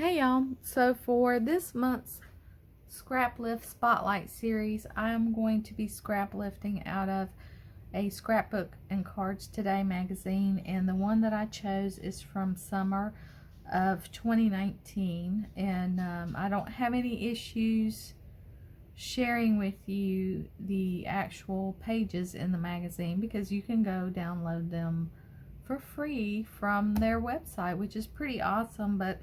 Hey y'all, so for this month's Scraplift Spotlight series, I am going to be scrap lifting out of a Scrapbook and Cards Today magazine, and the one that I chose is from summer of 2019, and I don't have any issues sharing with you the actual pages in the magazine because you can go download them for free from their website, which is pretty awesome. But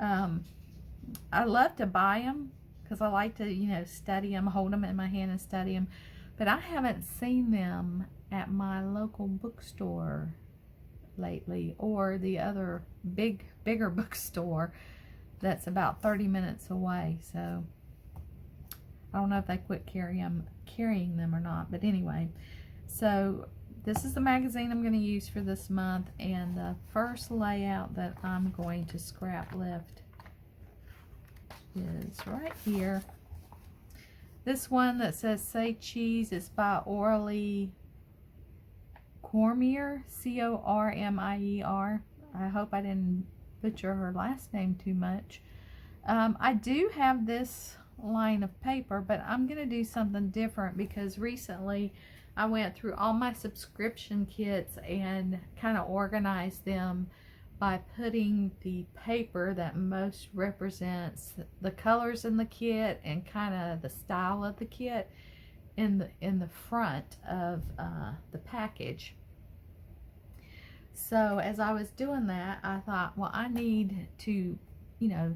I love to buy them because I like to, study them, hold them in my hand and study them. But I haven't seen them at my local bookstore lately, or the other bigger bookstore that's about 30 minutes away. So I don't know if they quit carrying them or not. But anyway, so this is the magazine I'm going to use for this month, and the first layout that I'm going to scrap lift is right here. This one that says Say Cheese is by Orly Cormier, Cormier. I hope I didn't butcher her last name too much. I do have this line of paper, but I'm going to do something different because recently I went through all my subscription kits and kind of organized them by putting the paper that most represents the colors in the kit and kind of the style of the kit in the front of the package. So as I was doing that, I thought, well, I need to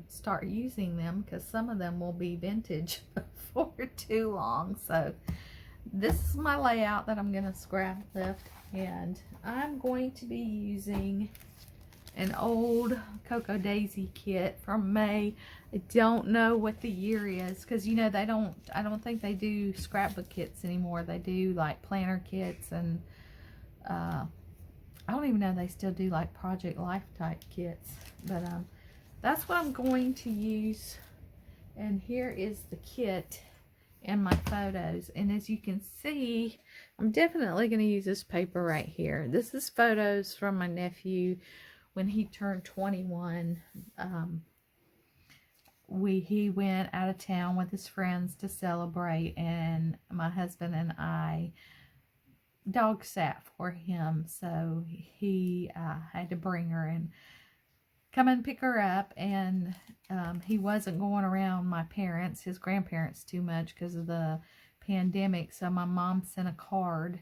start using them because some of them will be vintage before too long. So this is my layout that I'm going to scrap lift, and I'm going to be using an old Cocoa Daisy kit from May. I don't know what the year is because I don't think they do scrapbook kits anymore. They do like planner kits, and I don't even know if they still do like Project Life type kits. But that's what I'm going to use, and here is the kit and my photos. And as you can see, I'm definitely going to use this paper right here. This is photos from my nephew when he turned 21. He went out of town with his friends to celebrate, and my husband and I dog sat for him, so he had to bring her and come and pick her up. And he wasn't going around his grandparents too much because of the pandemic, so my mom sent a card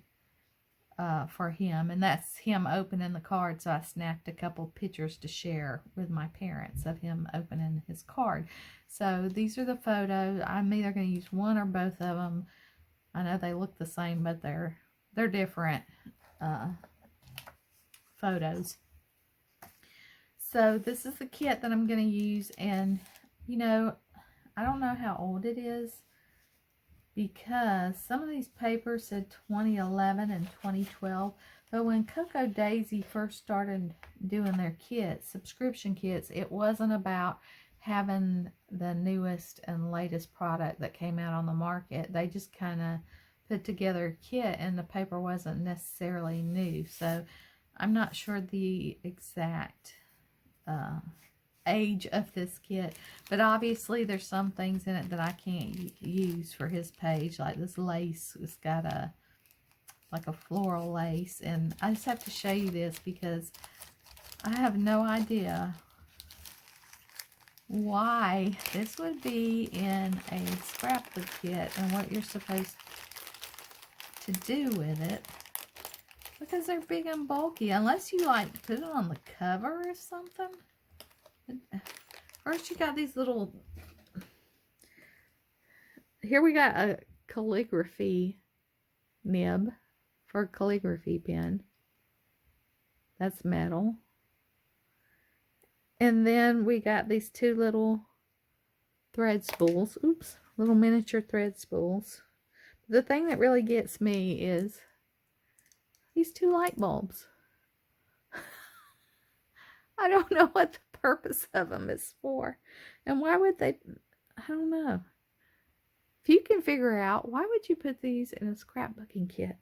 for him, and that's him opening the card. So I snapped a couple pictures to share with my parents of him opening his card. So these are the photos. I'm either going to use one or both of them. I know they look the same, but they're different photos. So this is the kit that I'm going to use, and I don't know how old it is because some of these papers said 2011 and 2012, but when Cocoa Daisy first started doing their kits, subscription kits, it wasn't about having the newest and latest product that came out on the market. They just kind of put together a kit, and the paper wasn't necessarily new. So I'm not sure the exact age of this kit, but obviously there's some things in it that I can't use for his page, like this lace. It's got like a floral lace, and I just have to show you this because I have no idea why this would be in a scrapbook kit and what you're supposed to do with it, because they're big and bulky, unless you like put it on the cover or something. First you got these little, here we got a calligraphy nib for a calligraphy pen. That's metal. And then we got these two little thread spools. Oops, little miniature thread spools. The thing that really gets me is these two light bulbs. I don't know what the purpose of them is for, and why would they? I don't know. If you can figure out, why would you put these in a scrapbooking kit?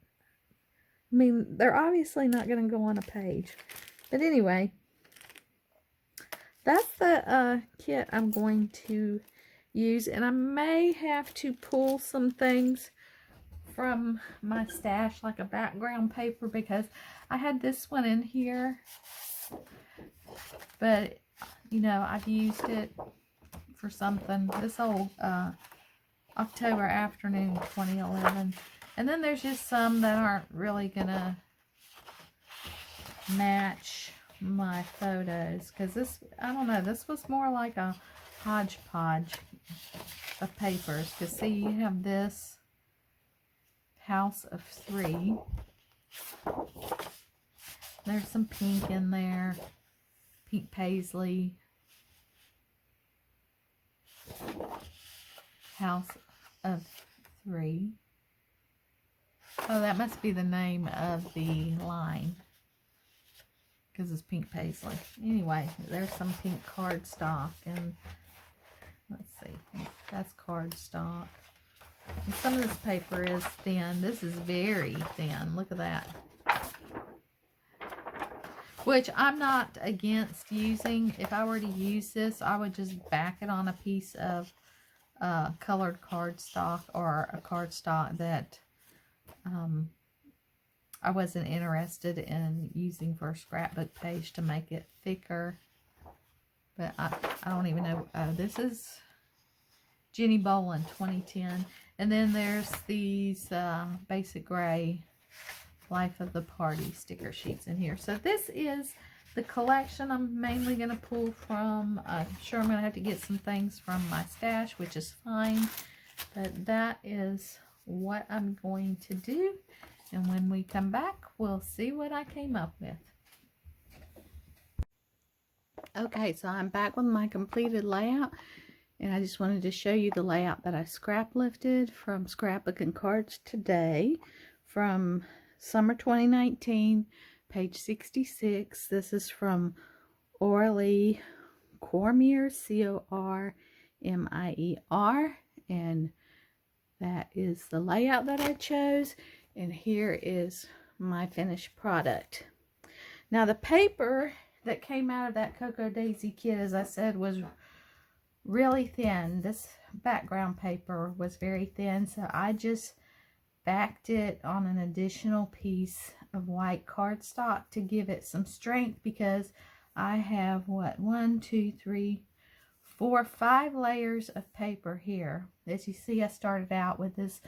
I mean, they're obviously not going to go on a page. But anyway, that's the kit I'm going to use, and I may have to pull some things from my stash, like a background paper, because I had this one in here, but you know, I've used it for something. This old October afternoon 2011. And then there's just some that aren't really gonna match my photos, because this, I don't know, this was more like a hodgepodge of papers. Because see, you have this House of 3. There's some pink in there, pink paisley. House of 3. Oh, that must be the name of the line, because it's pink paisley. Anyway, there's some pink cardstock, and let's see, that's cardstock. And some of this paper is thin. This is very thin. Look at that. Which I'm not against using. If I were to use this, I would just back it on a piece of colored cardstock, or a cardstock that I wasn't interested in using for a scrapbook page to make it thicker. But I don't even know. This is Jenny Bolin 2010. And then there's these basic gray Life of the Party sticker sheets in here. So this is the collection I'm mainly going to pull from. I'm sure I'm going to have to get some things from my stash, which is fine. But that is what I'm going to do. And when we come back, we'll see what I came up with. Okay, so I'm back with my completed layout. And I just wanted to show you the layout that I scrap lifted from Scrapbook and Cards today, from summer 2019, page 66. This is from Orly Cormier, Cormier, and that is the layout that I chose. And here is my finished product. Now, the paper that came out of that Cocoa Daisy kit, as I said, was really thin. This background paper was very thin, so I just backed it on an additional piece of white cardstock to give it some strength, because I have, what, 1, 2, 3, 4, 5 layers of paper here. As you see, I started out with this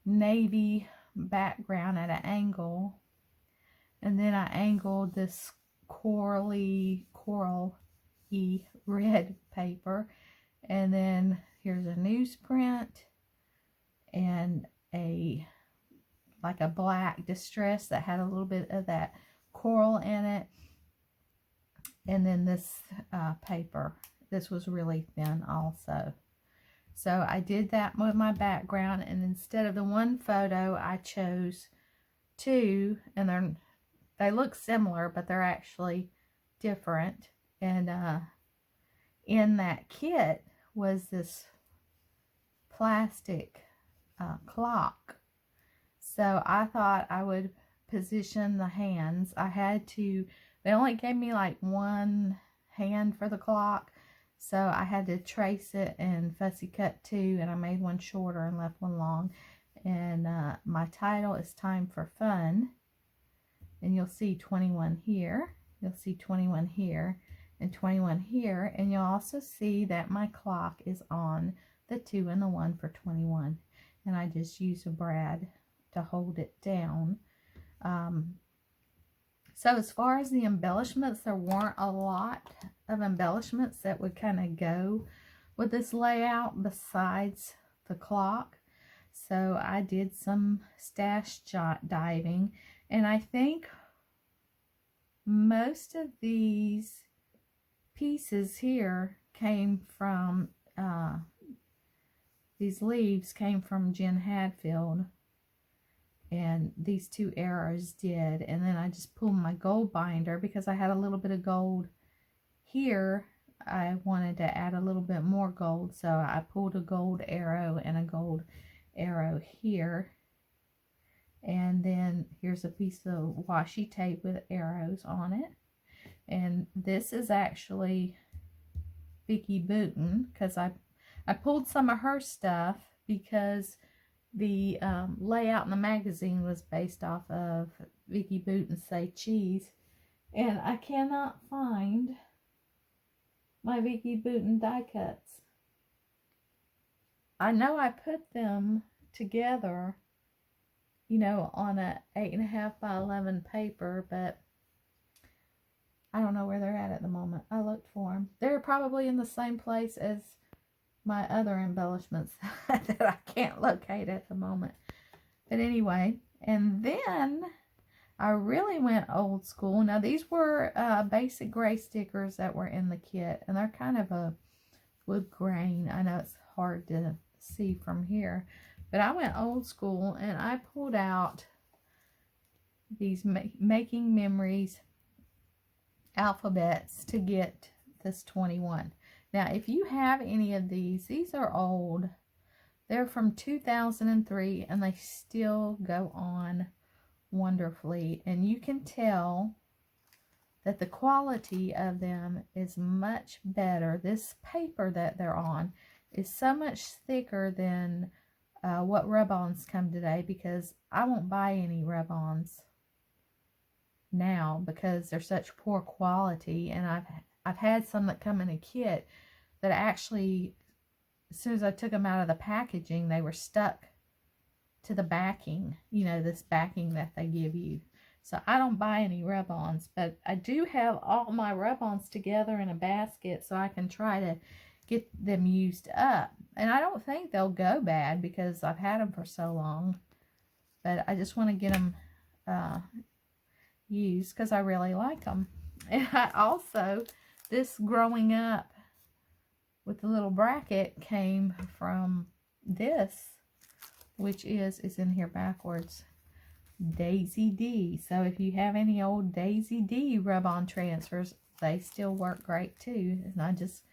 navy background at an angle, and then I angled this coral-y red paper, and then here's a newsprint and like a black distress that had a little bit of that coral in it, and then this paper. This was really thin also. So I did that with my background, and instead of the one photo, I chose 2, and they look similar, but they're actually different. And in that kit was this plastic clock. So I thought I would position the hands. They only gave me like one hand for the clock, so I had to trace it and fussy cut 2, and I made one shorter and left one long. And my title is Time for Fun, and you'll see 21 here, you'll see 21 here, and 21 here, and you'll also see that my clock is on the 2 and the 1 for 21, and I just use a brad to hold it down. So as far as the embellishments, there weren't a lot of embellishments that would kind of go with this layout besides the clock. So I did some stash diving, and I think most of these pieces here came from, these leaves came from Jen Hadfield, and these 2 arrows did. And then I just pulled my gold binder because I had a little bit of gold here. I wanted to add a little bit more gold, so I pulled a gold arrow and a gold arrow here. And then here's a piece of washi tape with arrows on it. And this is actually Vicki Boutin, because I pulled some of her stuff because the layout in the magazine was based off of Vicki Boutin's Say Cheese. And I cannot find my Vicki Boutin die cuts. I know I put them together, you know, on a 8.5 by 11 paper, but I don't know where they're at the moment. I looked for them. They're probably in the same place as my other embellishments that I can't locate at the moment. But anyway, and then I really went old school. Now, these were basic gray stickers that were in the kit, and they're kind of a wood grain. I know it's hard to see from here, but I went old school, and I pulled out these Making Memories alphabets to get this 21. Now, if you have any of these are old. They're from 2003, and they still go on wonderfully. And you can tell that the quality of them is much better. This paper that they're on is so much thicker than what rub-ons come today, because I won't buy any rub-ons now because they're such poor quality. And I've had some that come in a kit that actually, as soon as I took them out of the packaging, they were stuck to the backing, you know, this backing that they give you. So I don't buy any rub-ons, but I do have all my rub-ons together in a basket so I can try to get them used up. And I don't think they'll go bad because I've had them for so long, but I just want to get them used because I really like them. And I also, this growing up with the little bracket came from this, which is in here backwards, Daisy D. So if you have any old Daisy D rub-on transfers, they still work great too. And I just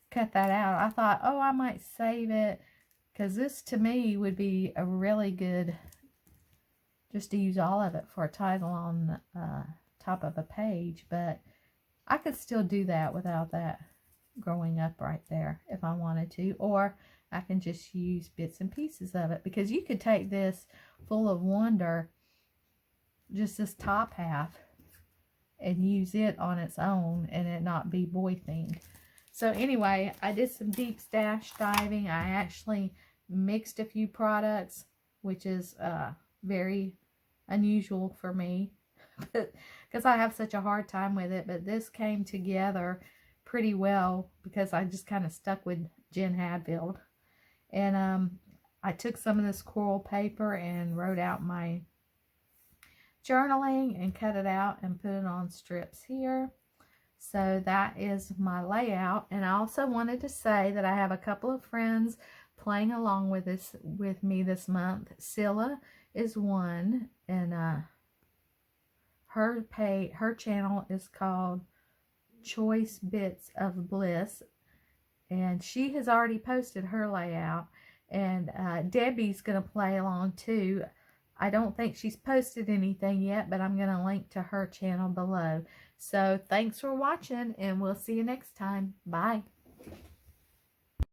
cut that out. I thought, oh, I might save it, because this to me would be a really good, just to use all of it for a title on top of a page. But I could still do that without that growing up right there if I wanted to, or I can just use bits and pieces of it, because you could take this Full of Wonder, just this top half, and use it on its own and it not be boy themed. So anyway, I did some deep stash diving. I actually mixed a few products, which is very unusual for me because I have such a hard time with it. But this came together pretty well because I just kind of stuck with Jen Hadfield. And I took some of this coral paper and wrote out my journaling and cut it out and put it on strips here. So that is my layout. And I also wanted to say that I have a couple of friends playing along with me this month. Cilla is one, and her channel is called Choice Bits of Bliss, and she has already posted her layout. And Debbie's going to play along too. I don't think she's posted anything yet, but I'm going to link to her channel below. So thanks for watching, and we'll see you next time. Bye.